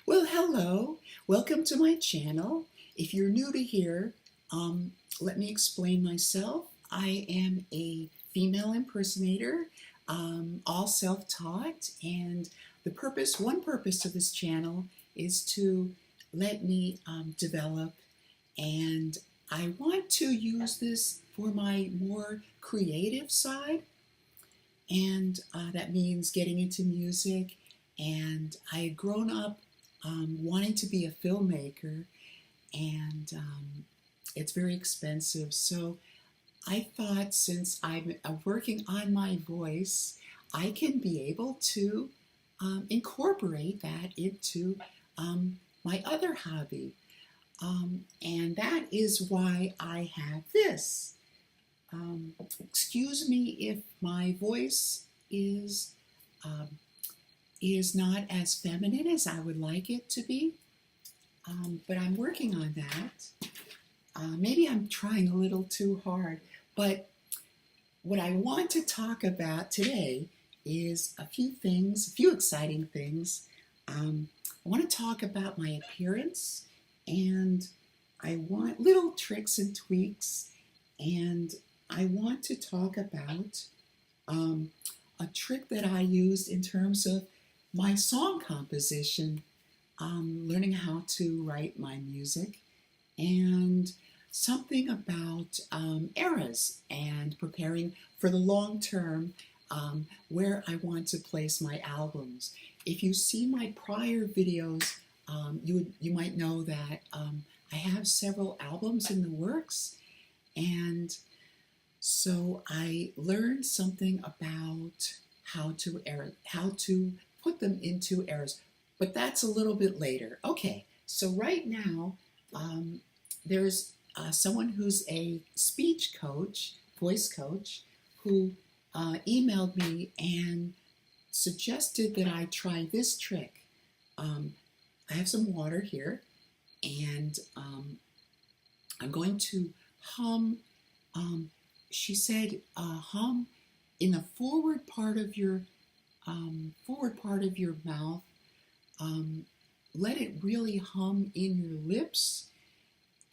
Well, hello. Welcome to my channel. If you're new to here, let me explain myself. I am a female impersonator, all self-taught, and one purpose of this channel is to let me develop, and I want to use this for my more creative side, and that means getting into music. And I had grown up wanting to be a filmmaker, and it's very expensive. So I thought, since I'm working on my voice, I can be able to incorporate that into my other hobby. And that is why I have this. Excuse me if my voice um, is not as feminine as I would like it to be, but I'm working on that. Maybe I'm trying a little too hard, but what I want to talk about today is a few exciting things. I want to talk about my appearance, and I want little tricks and tweaks, and I want to talk about a trick that I used in terms of my song composition, learning how to write my music, and something about eras and preparing for the long term, where I want to place my albums. If you see my prior videos, you might know that I have several albums in the works, and so I learned something about how to put them into eras, but that's a little bit later. Okay, so right now there's someone who's a speech coach, voice coach, who emailed me and suggested that I try this trick. I have some water here, and I'm going to hum. She said, hum in the forward part of your mouth. Let it really hum in your lips.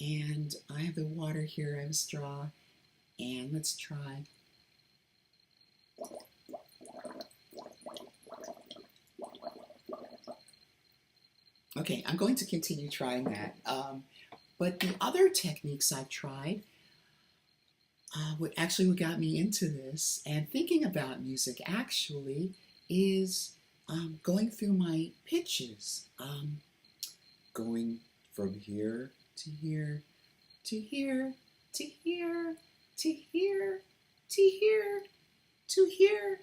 And I have the water here. I have a straw, and let's try. Okay, I'm going to continue trying that. But the other techniques I've tried, what got me into this and thinking about music actually, is going through my pitches, going from here to here to here to here to here to here to here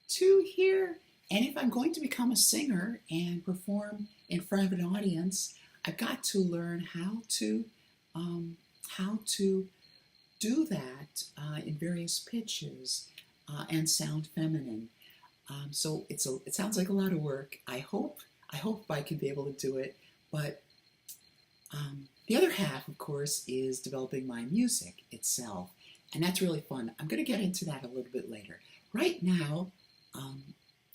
to here. And if I'm going to become a singer and perform in front of an audience, I've got to learn how to do that in various pitches and sound feminine. So it sounds like a lot of work. I hope I can be able to do it. But the other half, of course, is developing my music itself, and that's really fun. I'm going to get into that a little bit later. Right now,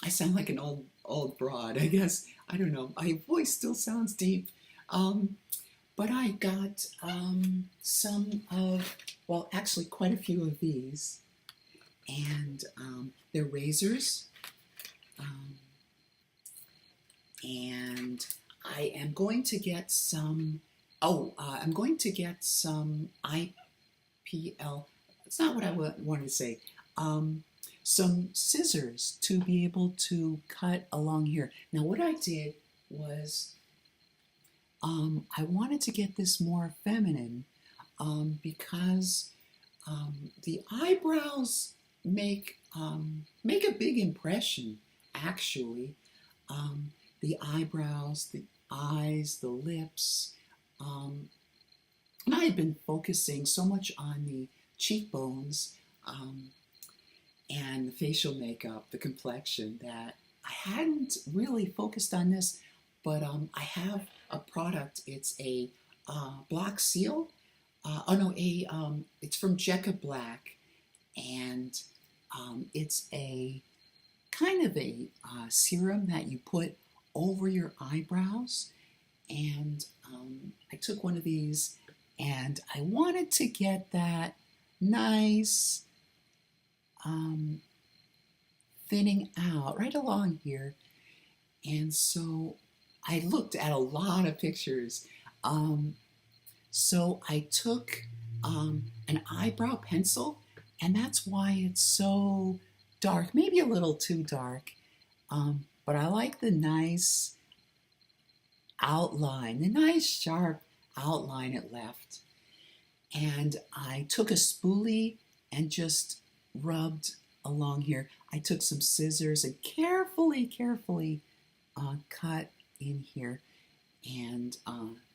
I sound like an old broad, I guess. I don't know. My voice still sounds deep. But I got actually quite a few of these, and they're razors, and I am going to get some. I'm going to get some IPL. That's not what I wanted to say. Some scissors to be able to cut along here. Now, what I did was, I wanted to get this more feminine, because the eyebrows make a big impression, actually. The eyebrows, the eyes, the lips. And I had been focusing so much on the cheekbones and the facial makeup, the complexion, that I hadn't really focused on this. But I have a product. It's a Block Seal. It's from Jecca Black, and it's a kind of a serum that you put over your eyebrows. And I took one of these, and I wanted to get that nice thinning out right along here. And so I looked at a lot of pictures. So I took an eyebrow pencil, and that's why it's so dark, maybe a little too dark. But I like the nice outline, the nice sharp outline it left. And I took a spoolie and just rubbed along here. I took some scissors and carefully cut in here, and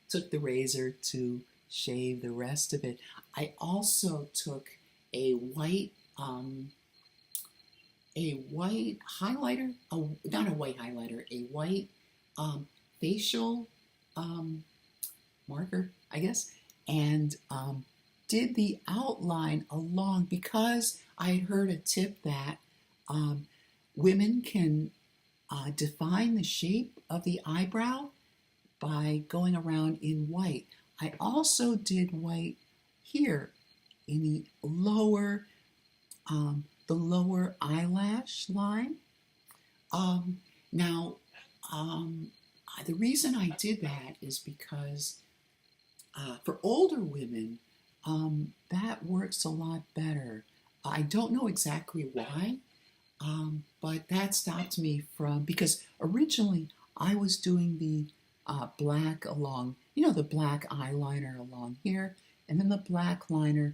took the razor to shave the rest of it. I also took a white highlighter, not a white highlighter, a white facial marker, I guess, and did the outline along, because I had heard a tip that women can define the shape of the eyebrow by going around in white. I also did white here in the lower eyelash line. The reason I did that is because for older women, that works a lot better. I don't know exactly why, but that stopped me from, because originally I was doing the black along, the black eyeliner along here, and then the black eyeliner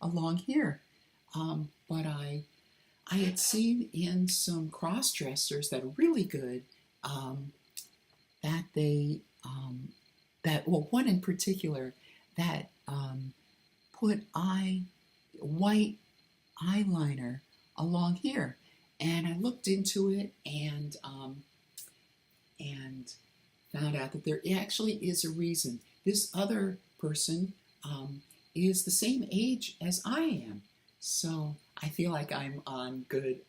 along here. But I had seen in some cross-dressers that are really good, that they, one in particular, that put white eyeliner along here. And I looked into it and found out that there actually is a reason. This other person is the same age as I am, so I feel like I'm on the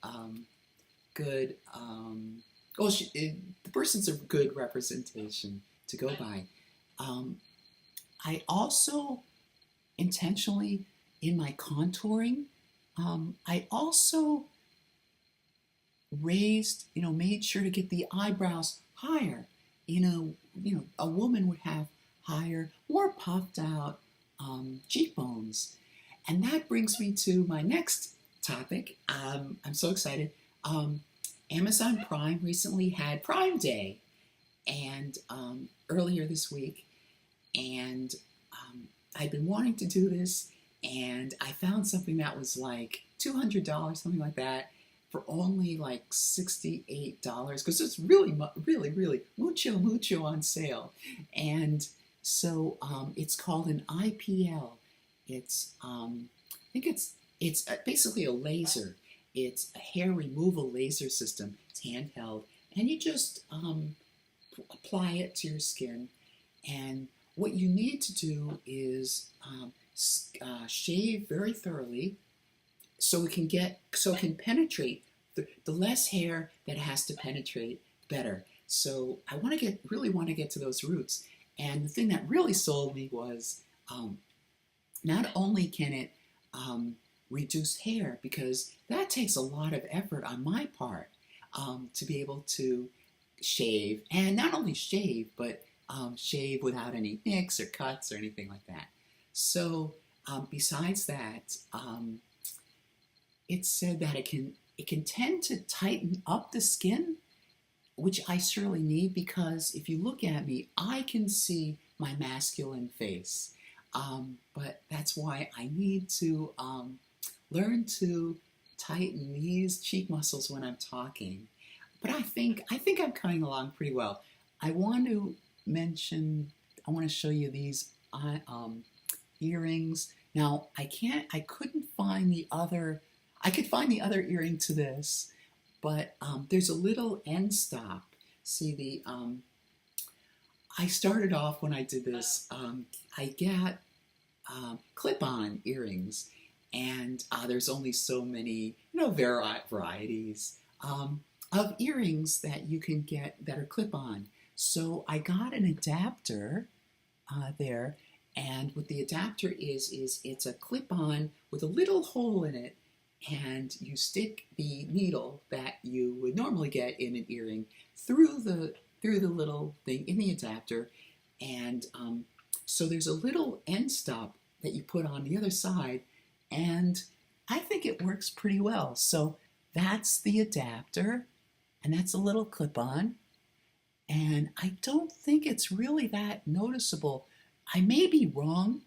person's a good representation to go by. I also intentionally, in my contouring, I also raised, made sure to get the eyebrows higher. A woman would have higher, more puffed out cheekbones. And that brings me to my next topic. I'm so excited. Amazon Prime recently had Prime Day, and earlier this week, and I'd been wanting to do this, and I found something that was like $200, something like that, for only like $68, because it's really mucho on sale. And so it's called an IPL. It's I think it's basically a laser. It's a hair removal laser system. It's handheld, and you just apply it to your skin. And what you need to do is shave very thoroughly, so it can penetrate the less hair that has to penetrate better. So I really want to get to those roots. And the thing that really sold me was not only can it reduce hair, because that takes a lot of effort on my part to be able to shave, and not only shave, but shave without any nicks or cuts or anything like that. So besides that, it said that it can tend to tighten up the skin, which I surely need, because if you look at me, I can see my masculine face. But that's why I need to learn to tighten these cheek muscles when I'm talking. But I think I'm coming along pretty well. I want to show you these earrings. Now I couldn't find the other. I could find the other earring to this, but there's a little end stop. See I started off when I did this. I got clip-on earrings, and there's only so many varieties. of earrings that you can get that are clip-on. So I got an adapter there, and what the adapter is it's a clip-on with a little hole in it, and you stick the needle that you would normally get in an earring through the little thing in the adapter, and so there's a little end stop that you put on the other side, and I think it works pretty well. So that's the adapter, and that's a little clip-on, and I don't think it's really that noticeable. I may be wrong.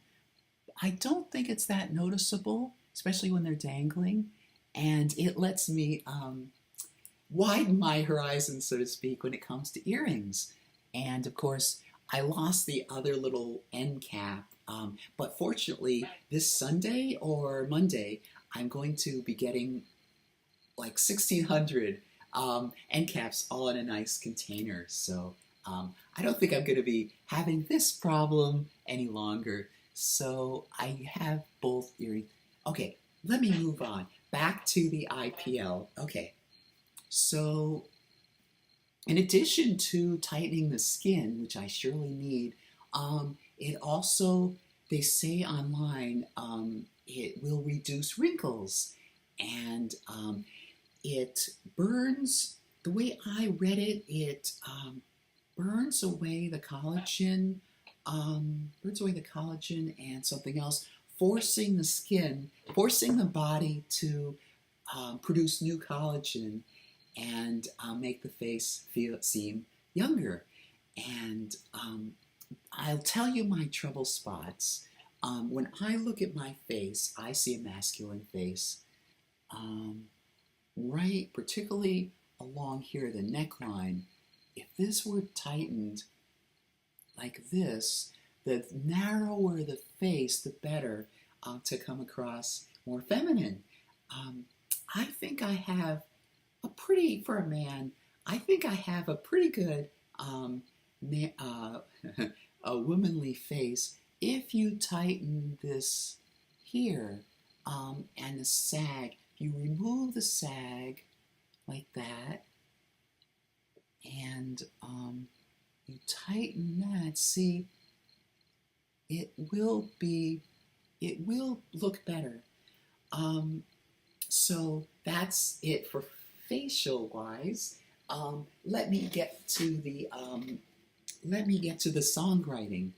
I don't think it's that noticeable, especially when they're dangling, and it lets me widen my horizon, so to speak, when it comes to earrings. And of course, I lost the other little end cap, but fortunately, this Sunday or Monday, I'm going to be getting like 1,600 end caps all in a nice container. So I don't think I'm going to be having this problem any longer. So I have both earrings. Okay, let me move on. Back to the IPL. Okay, so in addition to tightening the skin, which I surely need, it also, they say online, it will reduce wrinkles, and it burns, the way I read it, it burns away the collagen, and something else, forcing the body to produce new collagen and make the face seem younger. And I'll tell you my trouble spots. When I look at my face, I see a masculine face. Right, particularly along here, the neckline. If this were tightened like this, the narrower the face, the better to come across more feminine. I think I have for a man, I think I have a pretty good a womanly face if you tighten this here and the sag. You remove the sag like that, and you tighten that. See, it will look better. So that's it for facial wise. Let me get to the songwriting.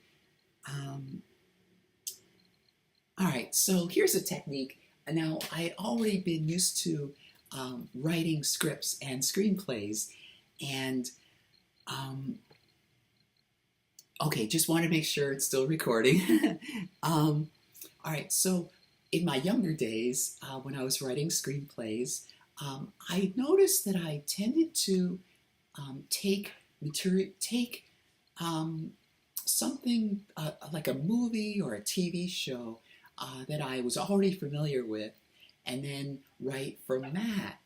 All right, so here's a technique. Now, I had already been used to writing scripts and screenplays, and okay, just want to make sure it's still recording. All right, so in my younger days, when I was writing screenplays, I noticed that I tended to take something like a movie or a TV show that I was already familiar with, and then write from that.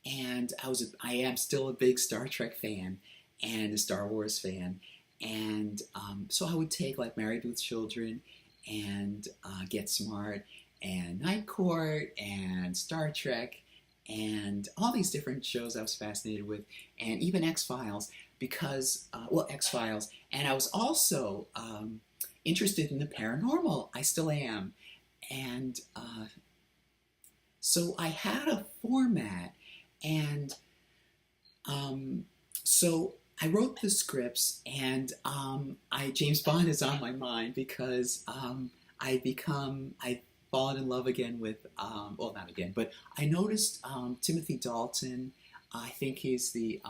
And I am still a big Star Trek fan and a Star Wars fan, and so I would take like Married with Children and Get Smart and Night Court and Star Trek and all these different shows I was fascinated with, and even X-Files, because, X-Files, and I was also interested in the paranormal. I still am. And so I had a format, and so I wrote the scripts, and James Bond is on my mind because I've fallen in love again with, not again, but I noticed Timothy Dalton. I think he's the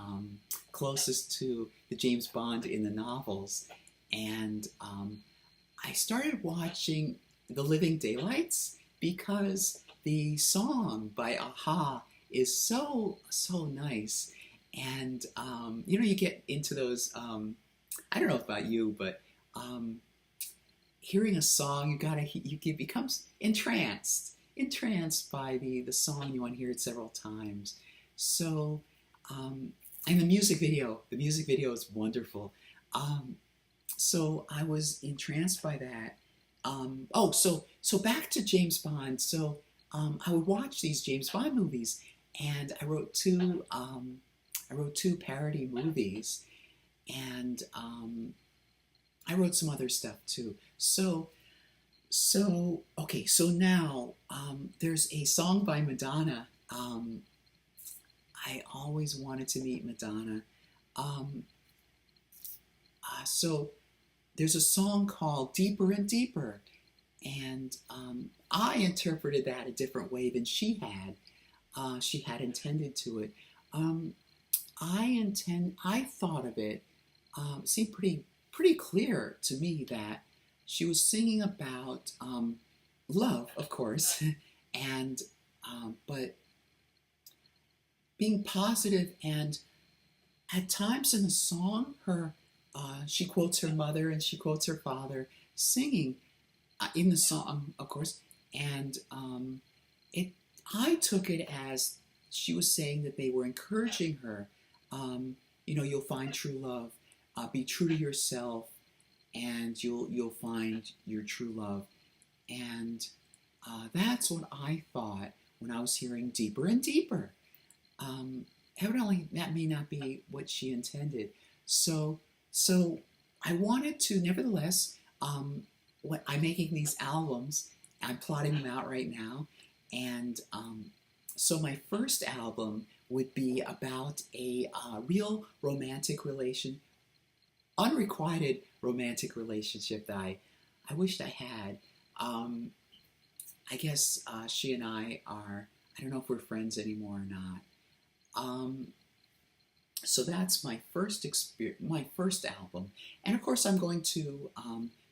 closest to the James Bond in the novels, and I started watching The Living Daylights because the song by Aha is so nice, and you get into those. I don't know about you, but hearing a song, you becomes entranced by the song. You want to hear it several times. So, and the music video is wonderful. So I was entranced by that. So back to James Bond. So I would watch these James Bond movies, and I wrote two I wrote 2 parody movies, and I wrote some other stuff too. So now there's a song by Madonna. I always wanted to meet Madonna. Um, so there's a song called Deeper and Deeper, and I interpreted that a different way than she had. She had intended to it. Um, I thought of it. It seemed pretty clear to me that she was singing about love, of course, and but being positive. And at times in the song, she quotes her mother and she quotes her father singing in the song, of course, and it. I took it as she was saying that they were encouraging her. You'll find true love. Be true to yourself, and you'll find your true love. And that's what I thought when I was hearing Deeper and Deeper. Evidently, that may not be what she intended. So I wanted to, nevertheless, what I'm making these albums. I'm plotting them out right now, and so my first album would be about a real unrequited romantic relationship that I wished I had. I guess she and I don't know if we're friends anymore or not. So that's my first my first album. And of course I'm going to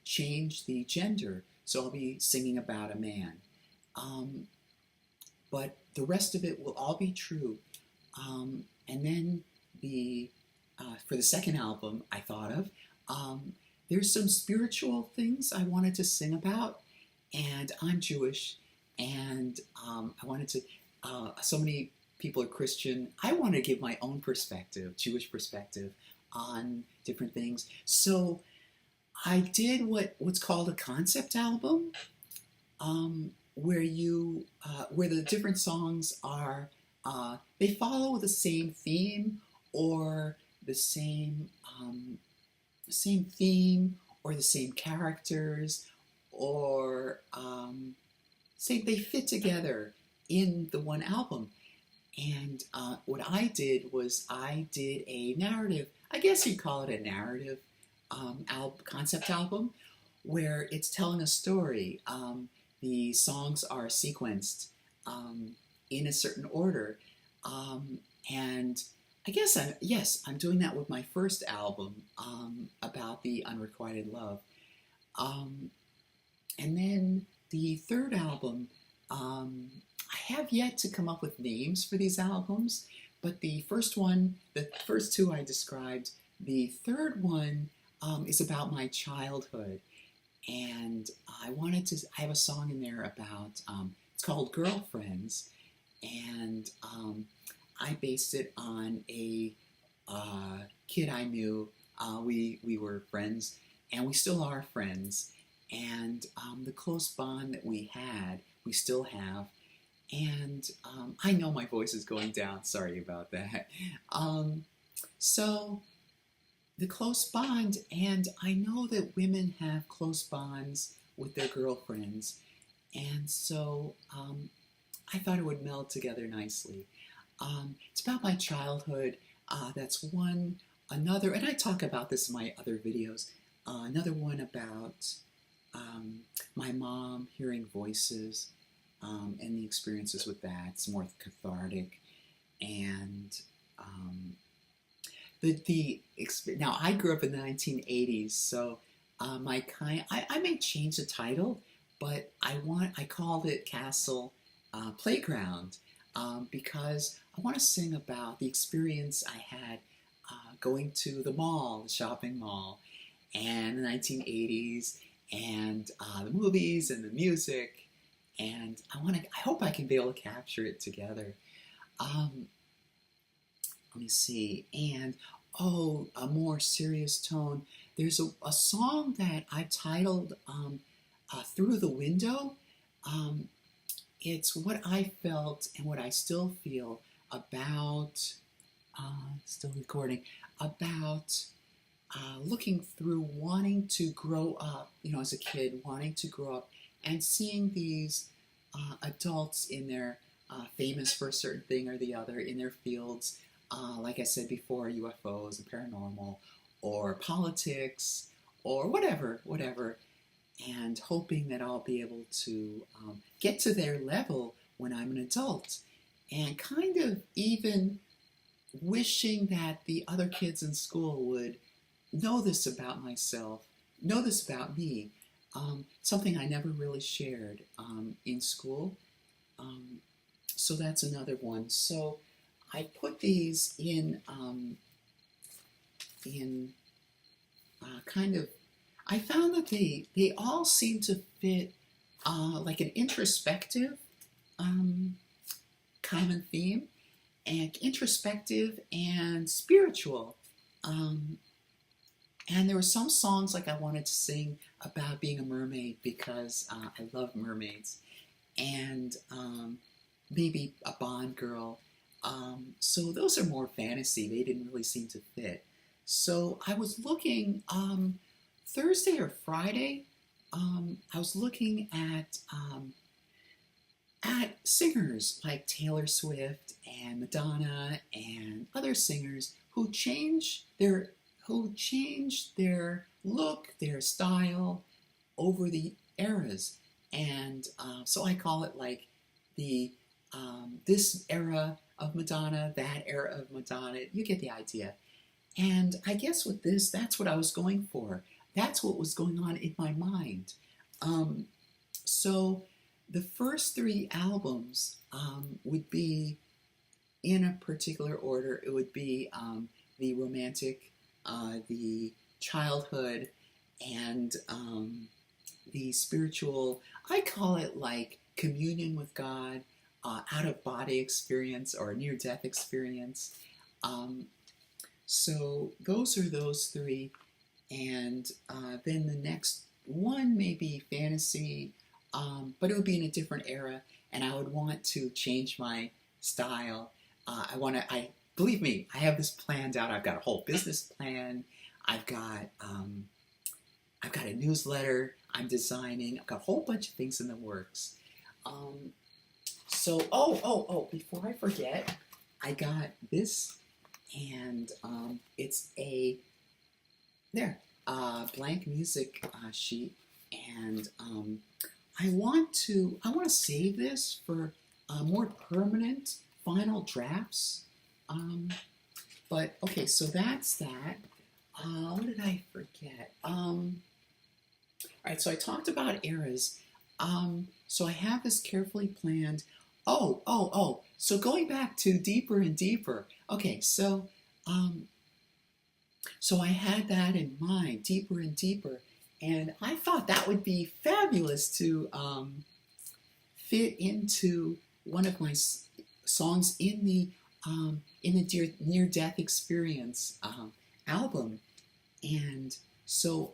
change the gender. So I'll be singing about a man. But the rest of it will all be true. And then for the second album I thought of, there's some spiritual things I wanted to sing about. And I'm Jewish, and I wanted to, so many people are Christian. I want to give my own perspective, Jewish perspective, on different things. So I did what's called a concept album, where the different songs are, they follow the same theme or the same theme or the same characters, or say they fit together in the one album. And what I did was I did a narrative, I guess you'd call it a narrative concept album, where it's telling a story. The songs are sequenced in a certain order. And I guess I'm doing that with my first album about the unrequited love. And then the third album, I have yet to come up with names for these albums, but the first two I described. The third one is about my childhood, and I have a song in there about, it's called Girlfriends, and I based it on a kid I knew. We were friends, and we still are friends, and the close bond that we still have. And I know my voice is going down. Sorry about that. So the close bond, and I know that women have close bonds with their girlfriends, and so I thought it would meld together nicely. It's about my childhood. That's one. Another, and I talk about this in my other videos. Another one about my mom hearing voices. And the experiences with that. It's more cathartic, and now I grew up in the 1980s, so I may change the title, but I called it Castle Playground, because I want to sing about the experience I had going to the mall, the shopping mall, and the 1980s, and the movies and the music. And I hope I can be able to capture it together. Let me see. And, a more serious tone. There's a song that I titled Through the Window. It's what I felt and what I still feel about still recording, about looking through wanting to grow up, as a kid, wanting to grow up and seeing these adults in their famous for a certain thing or the other in their fields, like I said before, UFOs and paranormal, or politics, or whatever, and hoping that I'll be able to get to their level when I'm an adult, and kind of even wishing that the other kids in school would know this about myself, know this about me, something I never really shared in school. So that's another one. So I put these in kind of, I found that they all seem to fit like an introspective common theme, and introspective and spiritual. And there were some songs like I wanted to sing about being a mermaid because I love mermaids, and maybe a Bond girl. So those are more fantasy. They didn't really seem to fit. So I was looking Thursday or Friday. I was looking at singers like Taylor Swift and Madonna and other singers who change their look, their style over the eras. And so I call it like the this era of Madonna, that era of Madonna. You get the idea. And I guess with this, that's what I was going for. That's what was going on in my mind. So the first three albums would be in a particular order. It would be the romantic, the childhood, and the spiritual. I call it like communion with God, out-of-body experience or near-death experience. So those are those three. And then the next one may be fantasy, but it would be in a different era, and I would want to change my style. Believe me, I have this planned out. I've got a whole business plan. I've got a newsletter I'm designing. I've got a whole bunch of things in the works. Before I forget, I got this, and it's a blank music sheet, and I want to save this for more permanent final drafts. But okay, so that's that. What did I forget? All right, so I talked about eras. So I have this carefully planned. So going back to deeper and deeper. Okay, so I had that in mind, deeper and deeper, and I thought that would be fabulous to fit into one of my songs in the near-death experience album. And so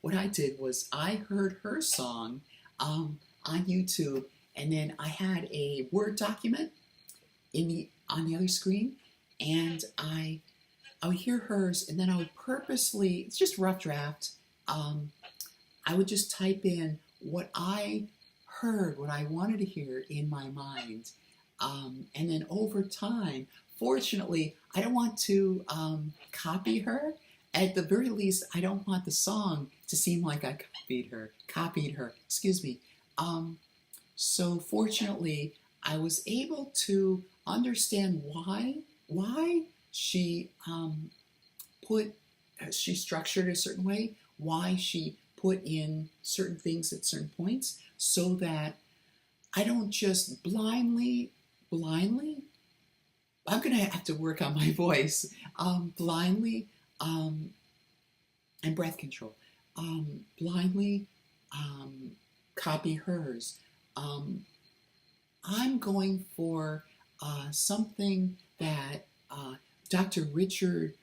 what I did was I heard her song on YouTube, and then I had a Word document on the other screen, and I would hear hers, and then I would purposely, it's just rough draft, I would just type in what I heard, what I wanted to hear in my mind. And then over time, fortunately, I don't want to copy her. At the very least, I don't want the song to seem like I copied her, excuse me. So fortunately, I was able to understand why she she structured a certain way, why she put in certain things at certain points, so that I don't just blindly, I'm going to have to work on my voice, blindly, and breath control, blindly copy hers. I'm going for something that Dr. Richard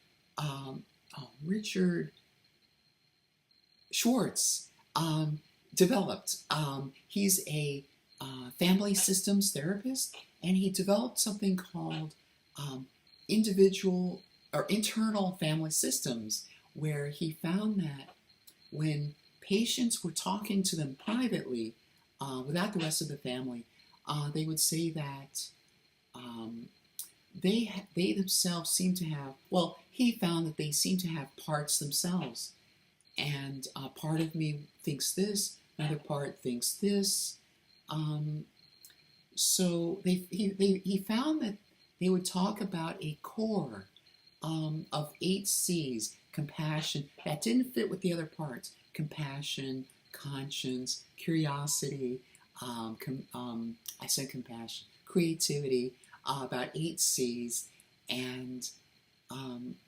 Schwartz developed. He's a family systems therapist, and he developed something called individual or internal family systems, where he found that when patients were talking to them privately, without the rest of the family, they would say that they themselves seem to have, well, he found that they seem to have parts themselves. And part of me thinks this, another part thinks this. So he found that they would talk about a core of 8 C's: compassion, that didn't fit with the other parts: compassion, conscience, curiosity, I said compassion, creativity, about 8 C's, and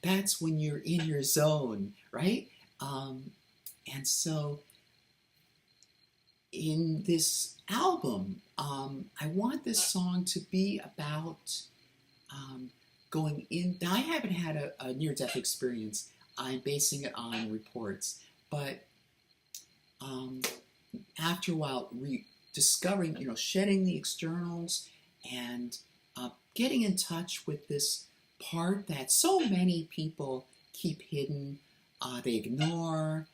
that's when you're in your zone, right? And so in this album, I want this song to be about going in. Now, I haven't had a near-death experience. I'm basing it on reports, but after a while, discovering, shedding the externals and getting in touch with this part that so many people keep hidden, they ignore.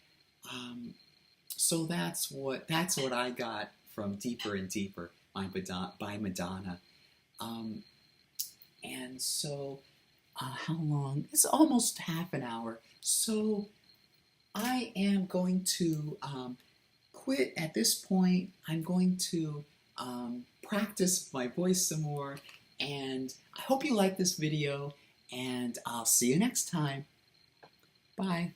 So that's what I got from Deeper and Deeper by Madonna. And so, how long? It's almost half an hour. So I am going to quit at this point. I'm going to practice my voice some more. And I hope you like this video. And I'll see you next time. Bye.